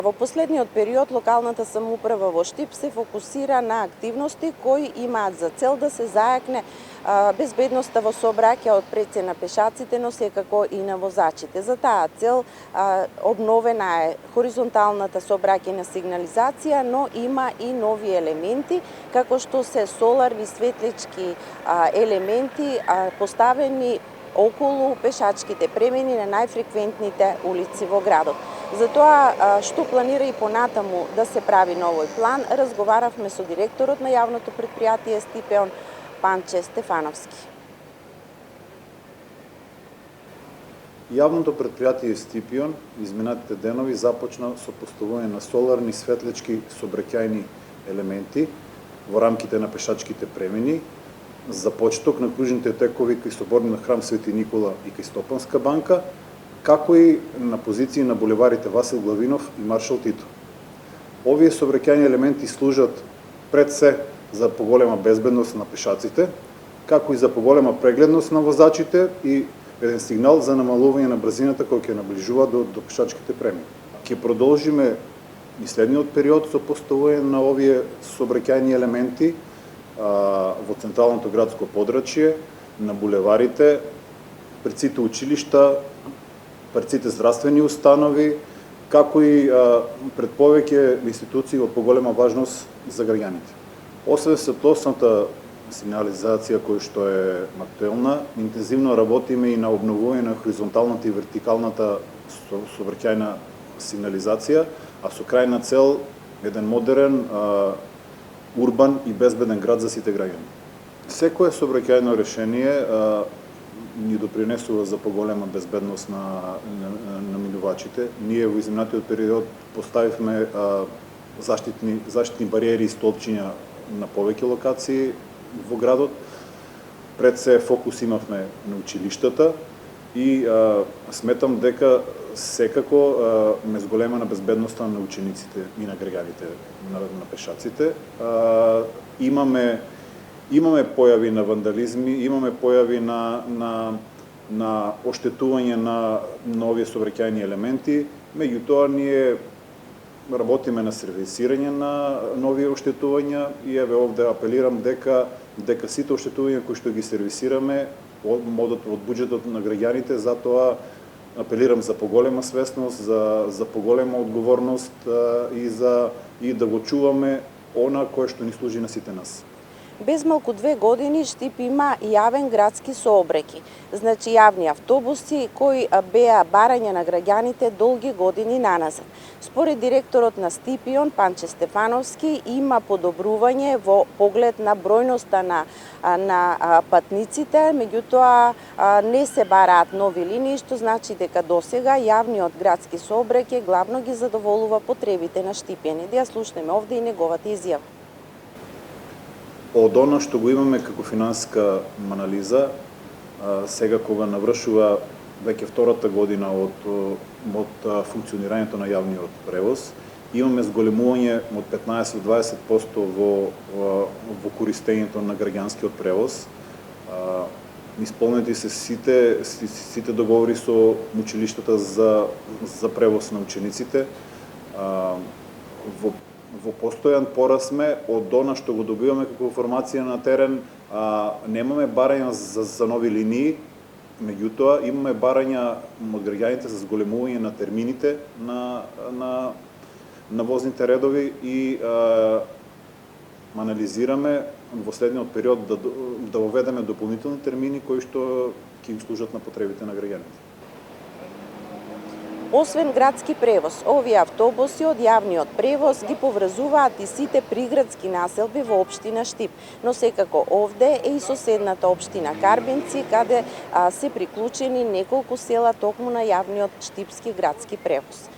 Во последниот период локалната самоуправа во Штип се фокусира на активности кои имаат за цел да се зајакне безбедноста во сообраќајот пред се на пешаците, но секако и на возачите. За таа цел обновена е хоризонталната сообраќајна сигнализација, но има и нови елементи, како што се соларни светлички елементи поставени околу пешачките премини на најфреквентните улици во градот. За тоа што планира и понатаму да се прави на овој план, разговаравме со директорот на јавното предпријатие Стипеон, Панче Стефановски. Јавното предпријатие Стипион изминатите денови започна со поставување на соларни светлички сообраќајни елементи во рамките на пешачките премини за почеток на кружните текови кај соборниот храм Свети Никола и кај Стопанска банка, како и на позиции на булеварите Васил Главинов и Маршал Тито. Овие сообраќајни елементи служат пред се за поголема безбедност на пешаците, како и за поголема прегледност на возачите и еден сигнал за намалување на брзината која ќе наближува до пешачките премини. Ќе продолжиме и следниот период со поставување на овие сообраќајни елементи во централното градско подрачје, на булеварите, пред сите училишта, пред сите здравствени установи, како и пред повеќе институции од поголема важност за граѓаните. Освен светлосната сигнализација која што е актуелна, интензивно работиме и на обновување на хоризонталната и вертикалната сообраќајна сигнализација, а со крајна цел еден модерен, урбан и безбеден град за сите граѓани. Секое сообраќајно решение ни допринесува за поголема безбедност на минувачите. Ние во изминатиот период поставивме заштитни бариери и столпчиња на повеќе локации во градот. Пред се фокус имавме на училиштата и сметам дека секако ме зголемена безбедноста на учениците и на граѓаните, на пешаците. Имаме појави на вандализми, имаме појави на оштетување на овие сообраќајни елементи, меѓутоа ние работиме на сервисирање на нови оштетувања и еве овде апелирам дека сите оштетувања кои што ги сервисираме одат од буџетот на граѓаните, затоа апелирам за поголема свесност, за поголема одговорност и да го чуваме она кое што ни служи на сите нас. Без малку 2 години Штип има јавен градски сообраќај, значи јавни автобуси кои беа барање на граѓаните долги години наназад. Според директорот на Стипион, Панче Стефановски, има подобрување во поглед на бројноста на патниците, меѓутоа не се бараат нови линии, што значи дека досега јавниот градски сообраќај главно ги задоволува потребите на Штипјани. Да ја слушнеме овде и неговата изјава. Од она што го имаме како финансиска анализа, сега кога навршува веќе втората година од функционирањето на јавниот превоз, имаме зголемување од 15-20% во користењето на граѓанскиот превоз. Исполнети се сите договори со училиштата за превоз на учениците. Во постојан пораст сме од она што го добиваме како информација на терен. Немаме барања за нови линии, меѓутоа имаме барања од граѓаните за зголемување на термините на возните редови и анализираме во следниот период да воведеме дополнителни термини кои што ќе им служат на потребите на граѓаните. Освен градски превоз, овие автобуси од јавниот превоз ги поврзуваат и сите приградски населби во општина Штип, но секако овде е и соседната општина Карбенци, каде се приклучени неколку села токму на јавниот штипски градски превоз.